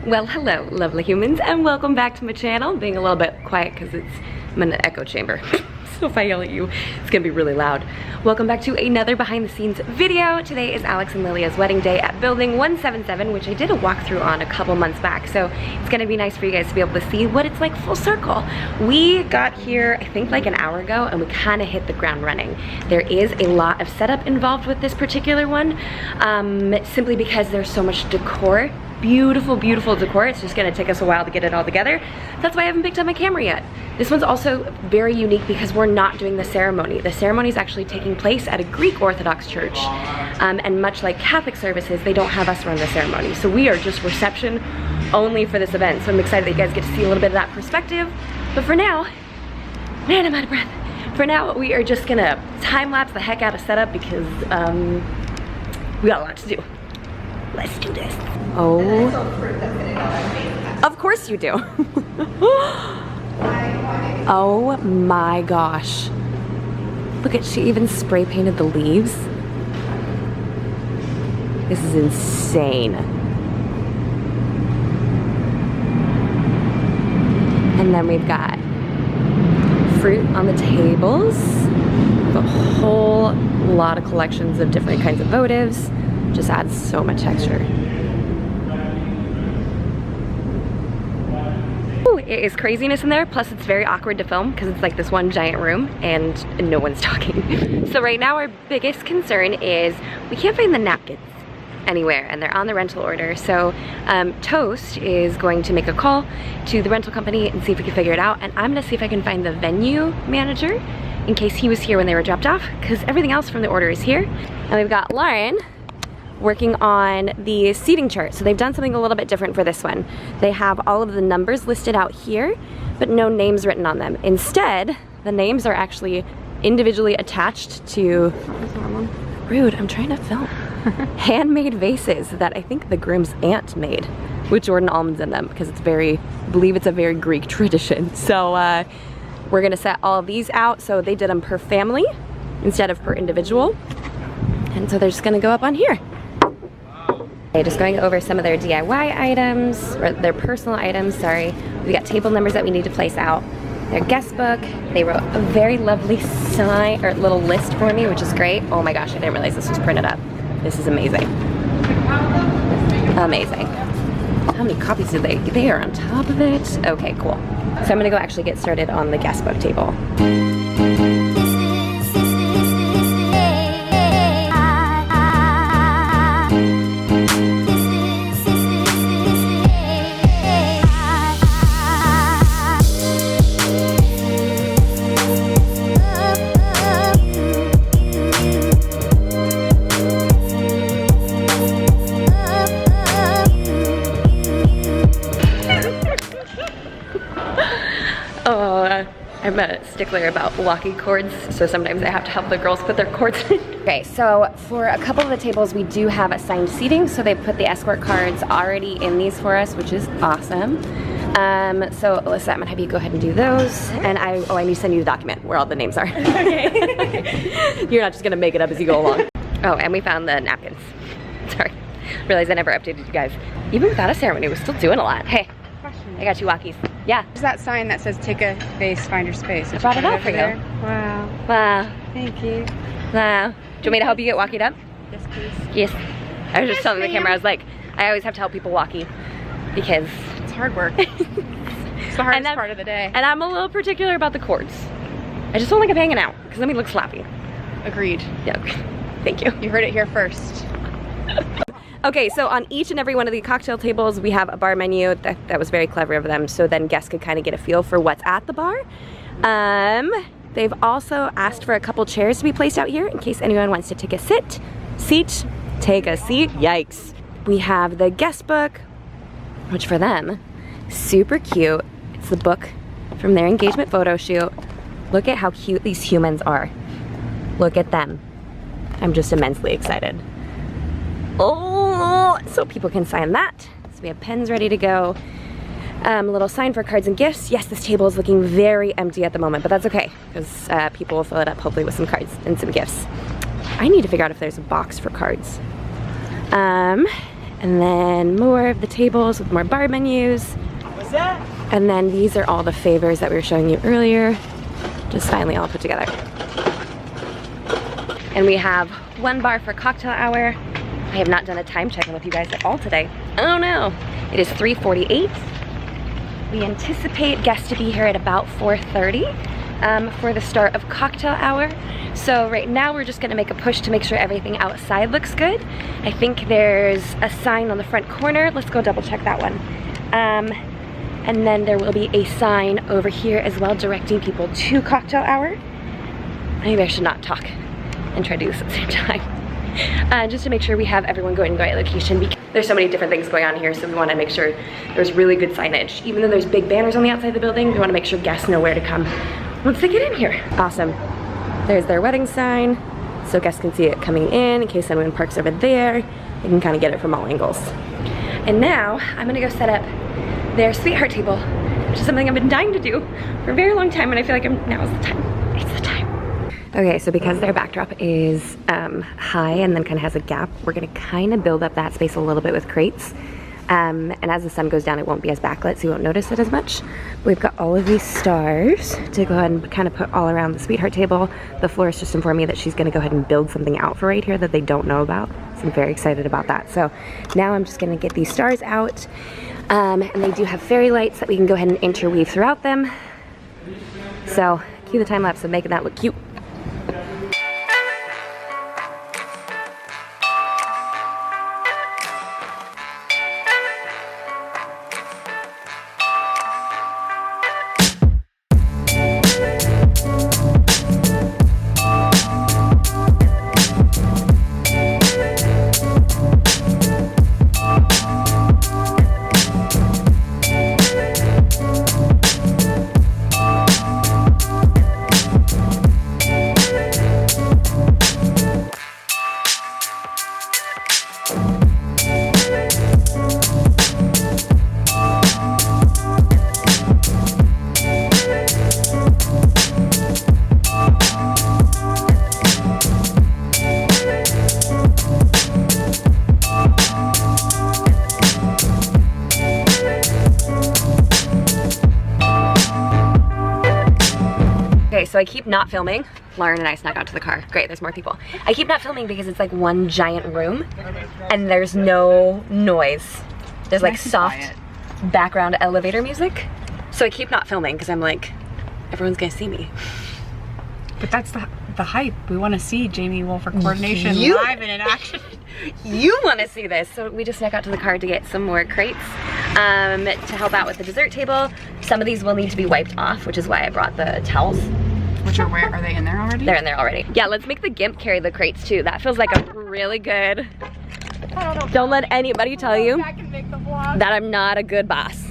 Well, hello, lovely humans, and welcome back to my channel. I'm being a little bit quiet because I'm in an echo chamber. So if I yell at you, it's gonna be really loud. Welcome back to another behind the scenes video. Today is Alex and Lilia's wedding day at Building 177, which I did a walkthrough on a couple months back. So it's gonna be nice for you guys to be able to see what it's like full circle. We got here, I think like an hour ago, and we kind of hit the ground running. There is a lot of setup involved with this particular one, simply because there's so much decor. Beautiful, beautiful decor. It's just gonna take us a while to get it all together. That's why I haven't picked up my camera yet. This one's also very unique because we're not doing the ceremony. The ceremony is actually taking place at a Greek Orthodox church. And much like Catholic services, they don't have us run the ceremony. So we are just reception only for this event. So I'm excited that you guys get to see a little bit of that perspective. But for now, man, I'm out of breath. For now, we are just gonna time-lapse the heck out of setup because we got a lot to do. Let's do this. Oh. Of course you do. Oh my gosh. Look at, she even spray painted the leaves. This is insane. And then we've got fruit on the tables. A whole lot of collections of different kinds of votives. Just adds so much texture. Ooh, it is craziness in there, plus it's very awkward to film because it's like this one giant room and no one's talking. So right now our biggest concern is we can't find the napkins anywhere and they're on the rental order. So Toast is going to make a call to the rental company and see if we can figure it out, and I'm gonna see if I can find the venue manager in case he was here when they were dropped off, because everything else from the order is here. And we've got Lauren working on the seating chart. So they've done something a little bit different for this one. They have all of the numbers listed out here, but no names written on them. Instead, the names are actually individually attached to, rude, I'm trying to film, handmade vases that I think the groom's aunt made with Jordan almonds in them, because it's very, I believe it's a very Greek tradition. So we're gonna set all of these out. So they did them per family instead of per individual. And so they're just gonna go up on here. Just going over some of their DIY items, or their personal items, sorry. We got table numbers that we need to place out. Their guest book. They wrote a very lovely sign, or little list for me, which is great. Oh my gosh, I didn't realize this was printed up. This is amazing. Amazing. How many copies did they are on top of it. Okay, cool. So I'm gonna go actually get started on the guest book table. I'm a stickler about walkie cords, so sometimes I have to help the girls put their cords in. Okay, so for a couple of the tables, we do have assigned seating, so they put the escort cards already in these for us, which is awesome. So Alyssa, I'm gonna have you go ahead and do those, and I need to send you the document where all the names are. Okay. You're not just gonna make it up as you go along. Oh, and we found the napkins. Sorry, realized I never updated you guys. Even without a ceremony, we're still doing a lot. Hey, I got you walkies. Yeah. There's that sign that says take a vase, find your space. I brought it out for you. Wow. Wow. Thank you. Wow. Do you want me to help you get walkied up? Yes, please. Yes. I was just telling the camera, I was like, I always have to help people walkie because it's hard work. It's the hardest part of the day. And I'm a little particular about the cords. I just don't like them hanging out because then we look sloppy. Agreed. Yeah. Thank you. You heard it here first. Okay, so on each and every one of the cocktail tables, we have a bar menu. That was very clever of them, so then guests could kind of get a feel for what's at the bar. They've also asked for a couple chairs to be placed out here in case anyone wants to take a seat. Take a seat, yikes. We have the guest book, which for them, super cute. It's the book from their engagement photo shoot. Look at how cute these humans are. Look at them. I'm just immensely excited. Oh, so people can sign that. So we have pens ready to go. A little sign for cards and gifts. Yes, this table is looking very empty at the moment, but that's okay because people will fill it up hopefully with some cards and some gifts. I need to figure out if there's a box for cards. And then more of the tables with more bar menus. What's that? And then these are all the favors that we were showing you earlier, just finally all put together. And we have one bar for cocktail hour. I have not done a time check-in with you guys at all today. Oh no. It is 3:48. We anticipate guests to be here at about 4:30 for the start of cocktail hour. So right now we're just gonna make a push to make sure everything outside looks good. I think there's a sign on the front corner. Let's go double check that one. And then there will be a sign over here as well directing people to cocktail hour. Maybe I should not talk and try to do this at the same time. Just to make sure we have everyone going to the right location. Because there's so many different things going on here, so we want to make sure there's really good signage. Even though there's big banners on the outside of the building, we want to make sure guests know where to come once they get in here. Awesome. There's their wedding sign, so guests can see it coming in case anyone parks over there. They can kind of get it from all angles. And now I'm gonna go set up their sweetheart table, which is something I've been dying to do for a very long time, and I feel like now is the time. It's the time. Okay, so because their backdrop is high and then kind of has a gap, we're gonna kind of build up that space a little bit with crates. And as the sun goes down, it won't be as backlit, so you won't notice it as much. We've got all of these stars to go ahead and kind of put all around the sweetheart table. The florist just informed me that she's gonna go ahead and build something out for right here that they don't know about. So I'm very excited about that. So now I'm just gonna get these stars out. And they do have fairy lights that we can go ahead and interweave throughout them. So cue the time lapse of making that look cute. Okay, so I keep not filming. Lauren and I snuck out to the car. Great, there's more people. I keep not filming because it's like one giant room and there's no noise. There's like soft background elevator music. So I keep not filming because I'm like, everyone's gonna see me. But that's the hype. We want to see Jamie Wolf for coordination live and in action. You want to see this. So we just snuck out to the car to get some more crates to help out with the dessert table. Some of these will need to be wiped off, which is why I brought the towels. Which are where? Are they in there already? They're in there already. Yeah, let's make the GIMP carry the crates too. That feels like a really good... Don't let anybody tell you that I'm not a good boss.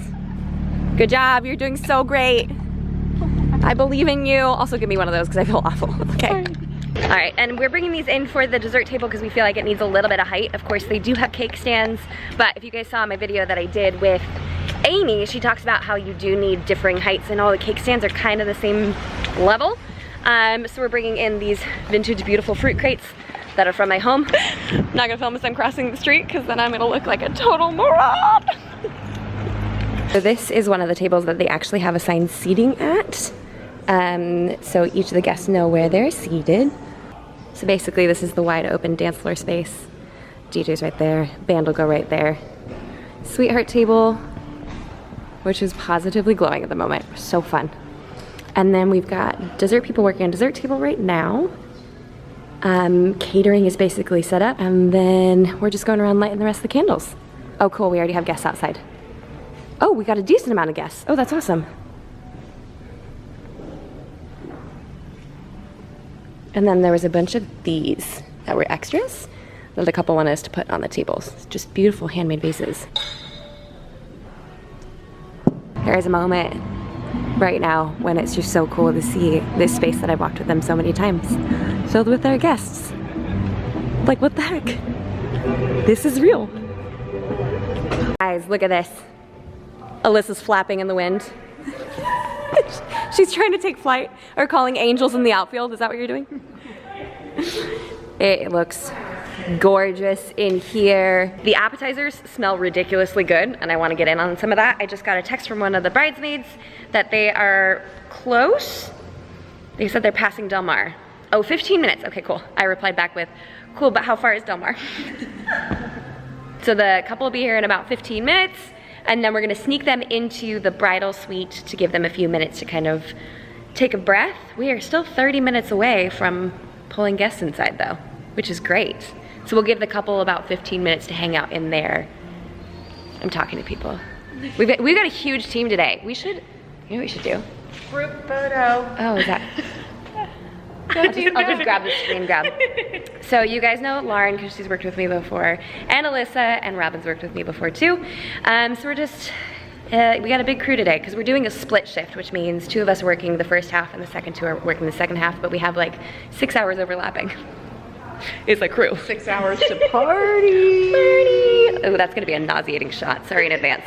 Good job, you're doing so great. I believe in you. Also give me one of those because I feel awful, okay? All right, and we're bringing these in for the dessert table because we feel like it needs a little bit of height. Of course, they do have cake stands, but if you guys saw my video that I did with Amy, she talks about how you do need differing heights and all the cake stands are kind of the same level. So we're bringing in these vintage beautiful fruit crates that are from my home. I'm not gonna film as I'm crossing the street because then I'm gonna look like a total moron. So this is one of the tables that they actually have assigned seating at. So each of the guests know where they're seated. So basically this is the wide open dance floor space. DJ's right there, band will go right there. Sweetheart table, which is positively glowing at the moment. So fun. And then we've got dessert people working on dessert table right now. Catering is basically set up, and then we're just going around lighting the rest of the candles. Oh cool, we already have guests outside. Oh, we got a decent amount of guests. Oh, that's awesome. And then there was a bunch of these that were extras that a couple wanted us to put on the tables. Just beautiful handmade vases. There is a moment right now when it's just so cool to see this space that I've walked with them so many times, filled with their guests. Like, what the heck? This is real. Guys, look at this. Alyssa's flapping in the wind. She's trying to take flight, or calling angels in the outfield. Is that what you're doing? It looks gorgeous in here. The appetizers smell ridiculously good, and I want to get in on some of that. I just got a text from one of the bridesmaids that they are close. They said they're passing Del Mar. Oh, 15 minutes. Okay, cool. I replied back with, cool, but how far is Del Mar? So the couple will be here in about 15 minutes, and then we're gonna sneak them into the bridal suite to give them a few minutes to kind of take a breath. We are still 30 minutes away from pulling guests inside though, which is great. So we'll give the couple about 15 minutes to hang out in there. I'm talking to people. We've got a huge team today. You know what we should do? Group photo. Oh, is that? I'll just grab the screen grab. So you guys know Lauren because she's worked with me before, and Alyssa, and Robin's worked with me before too. So we're just, we got a big crew today because we're doing a split shift, which means 2 of us are working the first half and the second 2 are working the second half, but we have like 6 hours overlapping. It's a crew. 6 hours to party. Oh, that's gonna be a nauseating shot. Sorry in advance.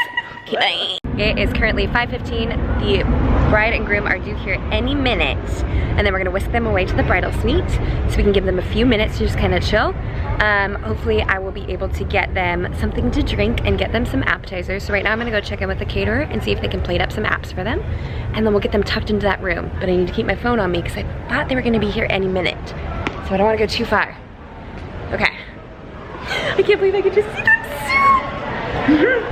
It is currently 5:15. The bride and groom are due here any minute, and then we're gonna whisk them away to the bridal suite so we can give them a few minutes to just kind of chill. Hopefully I will be able to get them something to drink and get them some appetizers. So right now I'm gonna go check in with the caterer and see if they can plate up some apps for them, and then we'll get them tucked into that room. But I need to keep my phone on me because I thought they were gonna be here any minute, so I don't wanna go too far. Okay. I can't believe I could just see them soon.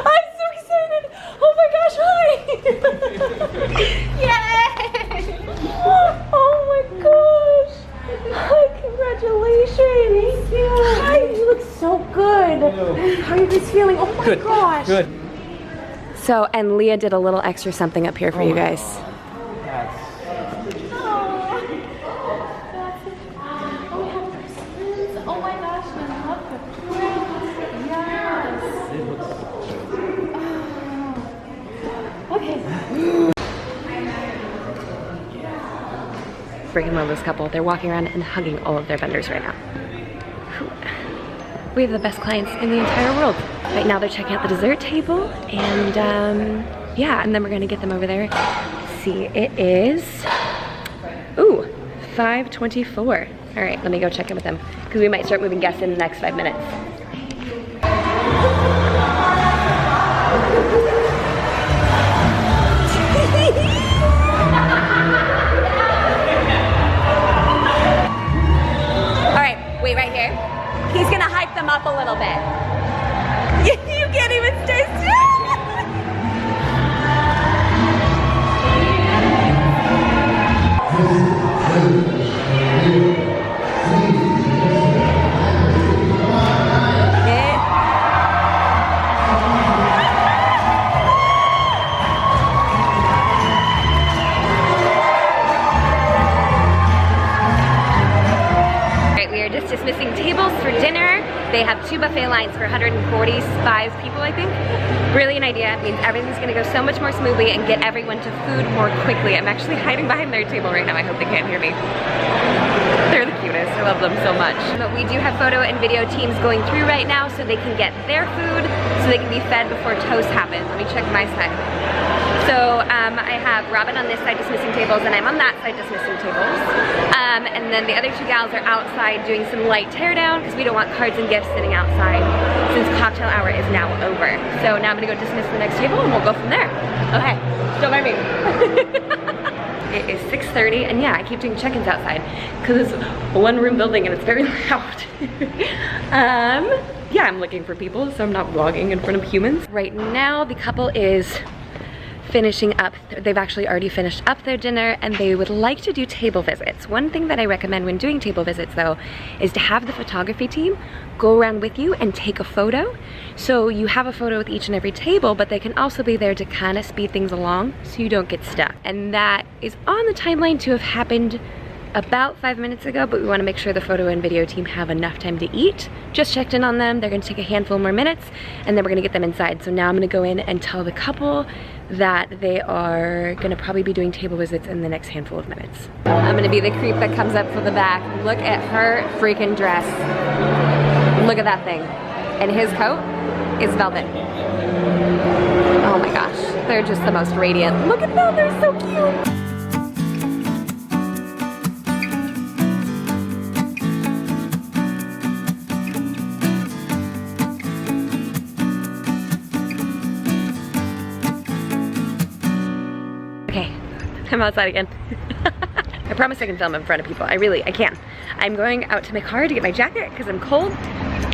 I'm so excited! Oh my gosh, hi! Yay! Oh my gosh! Hi, congratulations! Thank you! Hi, you look so good! How are you guys feeling? Oh my gosh! Good. So, and Leah did a little extra something up here for you guys. Freaking love this couple. They're walking around and hugging all of their vendors right now. We have the best clients in the entire world. Right now they're checking out the dessert table, and yeah, and then we're gonna get them over there. Let's see, it is, ooh, 5:24. All right, let me go check in with them because we might start moving guests in the next 5 minutes. Wait right here. He's gonna hype them up a little bit. You can't even stay still. Dismissing tables for dinner. They have 2 buffet lines for 145 people, I think. Brilliant idea. It means everything's gonna go so much more smoothly and get everyone to food more quickly. I'm actually hiding behind their table right now. I hope they can't hear me. They're the cutest. I love them so much. But we do have photo and video teams going through right now so they can get their food so they can be fed before toast happens. Let me check my side. So I have Robin on this side dismissing tables, and I'm on that side dismissing tables. And then the other 2 gals are outside doing some light teardown because we don't want cards and gifts sitting outside since cocktail hour is now over. So now I'm gonna go dismiss the next table and we'll go from there. Okay, don't mind me. It is 6:30, and yeah, I keep doing check-ins outside because it's a 1-room building and it's very loud. Yeah, I'm looking for people, so I'm not vlogging in front of humans. Right now, the couple is finishing up, they've actually already finished up their dinner, and they would like to do table visits. One thing that I recommend when doing table visits though is to have the photography team go around with you and take a photo. So you have a photo with each and every table, but they can also be there to kind of speed things along so you don't get stuck. And that is on the timeline to have happened about 5 minutes ago, but we want to make sure the photo and video team have enough time to eat. Just checked in on them. They're going to take a handful more minutes, and then we're going to get them inside. So now I'm going to go in and tell the couple that they are going to probably be doing table visits in the next handful of minutes. I'm going to be the creep that comes up from the back. Look at her freaking dress. Look at that thing. And his coat is velvet. Oh my gosh, they're just the most radiant. Look at them, they're so cute. Okay, I'm outside again. I promise I can film in front of people. I can. I'm going out to my car to get my jacket because I'm cold.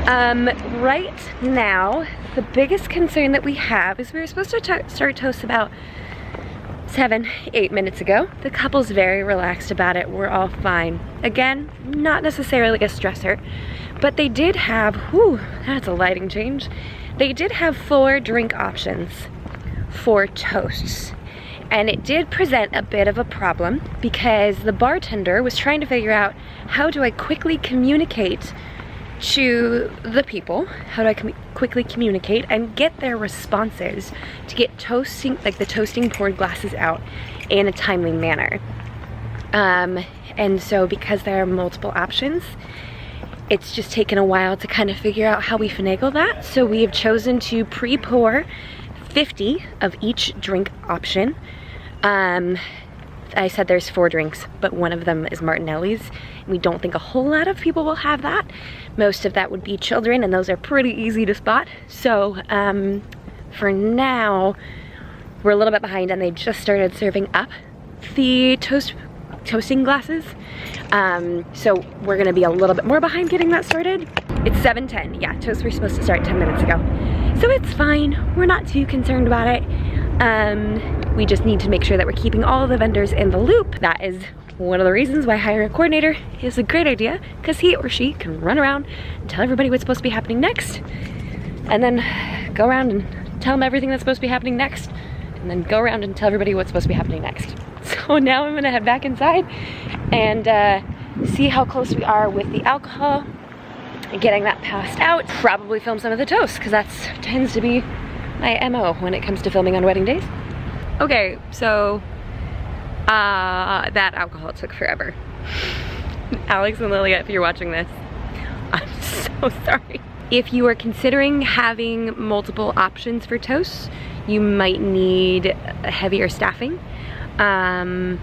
Right now, the biggest concern that we have is we were supposed to start toast about 7-8 minutes ago. The couple's very relaxed about it. We're all fine. Again, not necessarily a stressor, but they did have, whew, that's a lighting change. They did have 4 drink options for toasts. And it did present a bit of a problem because the bartender was trying to figure out, how do I quickly communicate to the people? How do I quickly communicate and get their responses to get toasting, like the toasting poured glasses out in a timely manner? And so because there are multiple options, it's just taken a while to kind of figure out how we finagle that. So we have chosen to pre-pour 50 of each drink option. I said there's 4 drinks, but one of them is Martinelli's. We don't think a whole lot of people will have that. Most of that would be children, and those are pretty easy to spot. So for now, we're a little bit behind, and they just started serving up the toasting glasses. So we're gonna be a little bit more behind getting that started. It's 7:10, yeah, toast were supposed to start 10 minutes ago. So it's fine, we're not too concerned about it. We just need to make sure that we're keeping all of the vendors in the loop. That is one of the reasons why hiring a coordinator is a great idea, because he or she can run around and tell everybody what's supposed to be happening next, and then go around and tell them everything that's supposed to be happening next, and then go around and tell everybody what's supposed to be happening next. So now I'm gonna head back inside and see how close we are with the alcohol and getting that passed out. Probably film some of the toast, because that tends to be my MO when it comes to filming on wedding days. Okay, so that alcohol took forever. Alex and Lilia, if you're watching this, I'm so sorry. If you are considering having multiple options for toasts, you might need heavier staffing. I'm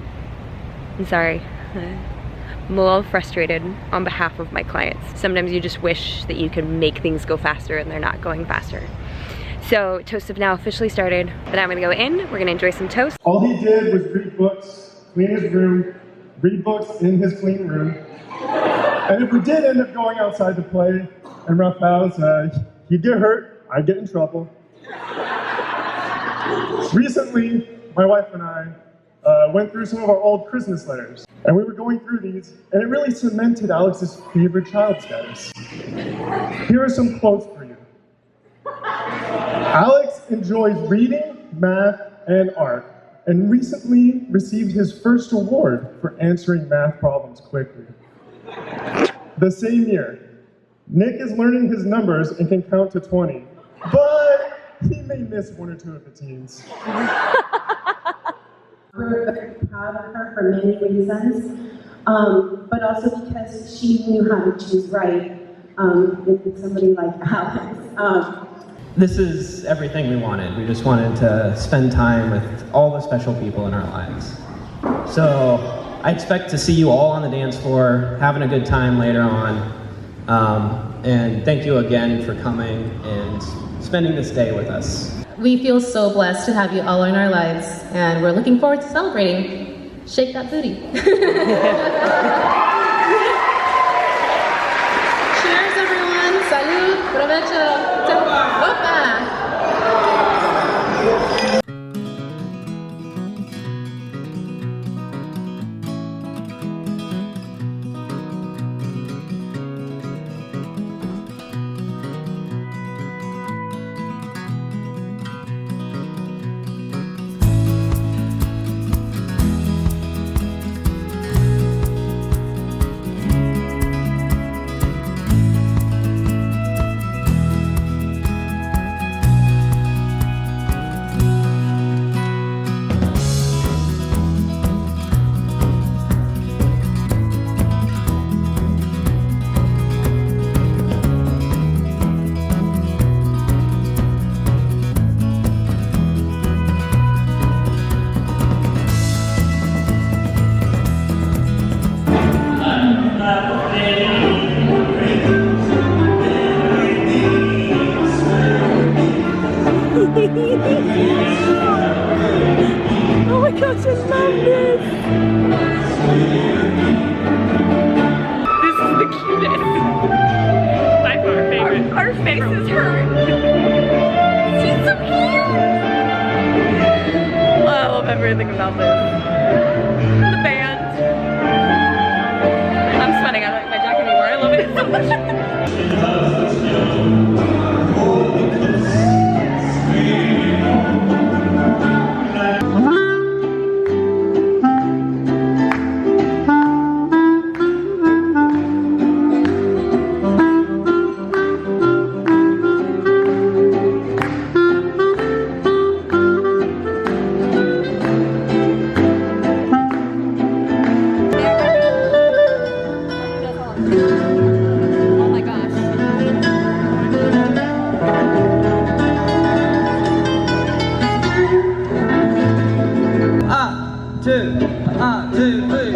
sorry. I'm a little frustrated on behalf of my clients. Sometimes you just wish that you could make things go faster, and they're not going faster. So toasts have now officially started, but I'm gonna go in, we're gonna enjoy some toast. All he did was read books, clean his room, read books in his clean room. And if we did end up going outside to play and roughhouse, he'd get hurt, I'd get in trouble. Recently, my wife and I went through some of our old Christmas letters, and we were going through these, and it really cemented Alex's favorite child status. Here are some quotes for you. Alex enjoys reading, math, and art, and recently received his first award for answering math problems quickly. The same year, Nick is learning his numbers and can count to 20, but he may miss 1 or 2 of the teens. We're very proud of her for many reasons, but also because she knew how to choose right with somebody like Alex. This is everything we wanted. We just wanted to spend time with all the special people in our lives. So I expect to see you all on the dance floor, having a good time later on. And thank you again for coming and spending this day with us. We feel so blessed to have you all in our lives, and we're looking forward to celebrating. Shake that booty. Cheers, everyone. Salud. Provecho. Opa. Oh my gosh, I love this. This is the cutest. By far favorite. Our faces hurt. She's so cute. Oh, I love everything about this. The band. I'm sweating. I don't like my jacket anymore. I love it so much. Oh my gosh. One, two, three.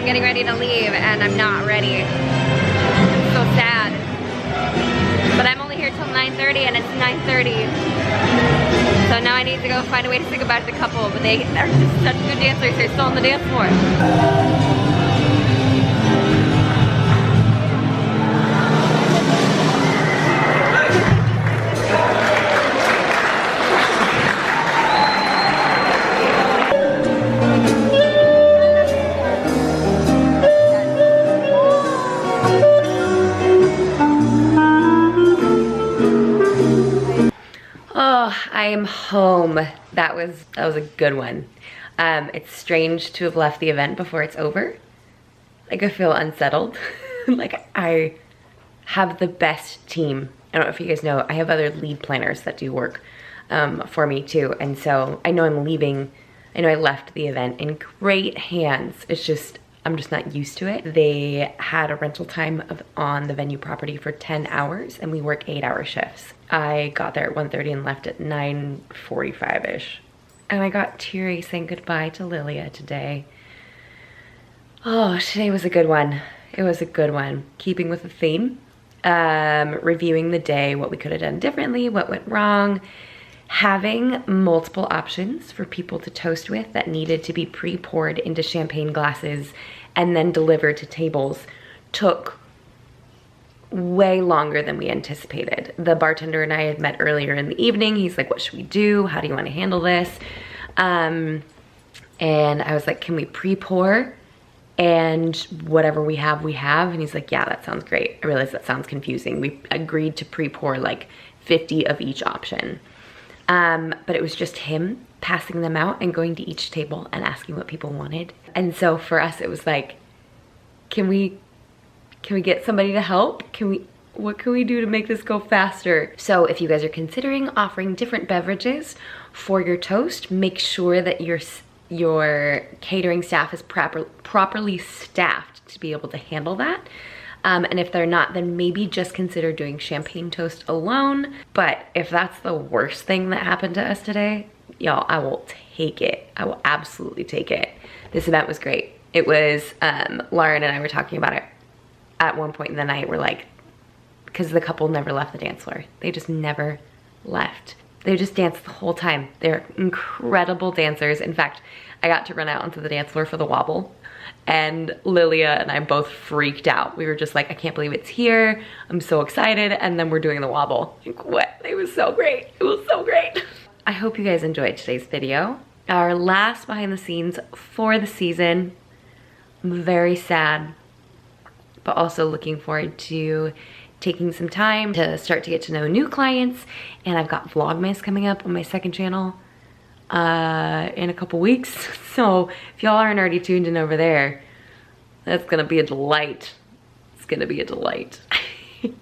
getting ready to leave and I'm not ready. I'm so sad. But I'm only here till 9:30 and it's 9:30. So now I need to go find a way to say goodbye to the couple, but they're just such good dancers, they're still on the dance floor. Oh, I am home. That was a good one. It's strange to have left the event before it's over. Like, I feel unsettled. Like, I have the best team. I don't know if you guys know, I have other lead planners that do work for me too. And so I know I'm leaving, I know I left the event in great hands. It's just, I'm just not used to it. They had a rental time on the venue property for 10 hours and we work 8-hour shifts. I got there at 1:30 and left at 9:45-ish. And I got teary saying goodbye to Lilia today. Oh, today was a good one. It was a good one. Keeping with the theme, reviewing the day, what we could have done differently, what went wrong, having multiple options for people to toast with that needed to be pre-poured into champagne glasses and then delivered to tables took way longer than we anticipated. The bartender and I had met earlier in the evening. He's like, what should we do? How do you want to handle this? And I was like, can we pre-pour? And whatever we have, we have. And he's like, yeah, that sounds great. I realized that sounds confusing. We agreed to pre-pour like 50 of each option. But it was just him passing them out and going to each table and asking what people wanted. And so for us, it was like, can we get somebody to help? What can we do to make this go faster? So if you guys are considering offering different beverages for your toast, make sure that your catering staff is properly staffed to be able to handle that. And if they're not, then maybe just consider doing champagne toast alone. But if that's the worst thing that happened to us today, y'all, I will take it. I will absolutely take it. This event was great. It was, Lauren and I were talking about it at one point in the night. We're like, because the couple never left the dance floor. They just never left. They just danced the whole time. They're incredible dancers. In fact, I got to run out onto the dance floor for the wobble. And Lilia and I both freaked out. We were just like, I can't believe it's here. I'm so excited. And then we're doing the wobble. Like, what? It was so great. It was so great. I hope you guys enjoyed today's video. Our last behind the scenes for the season. I'm very sad, but also looking forward to taking some time to start to get to know new clients. And I've got Vlogmas coming up on my second channel in a couple weeks. So if y'all aren't already tuned in over there, that's gonna be a delight. It's gonna be a delight.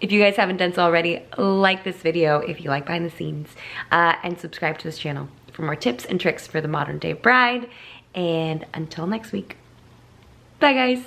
If you guys haven't done so already, like this video if you like behind the scenes, and subscribe to this channel for more tips and tricks for the modern day bride. And until next week, bye guys.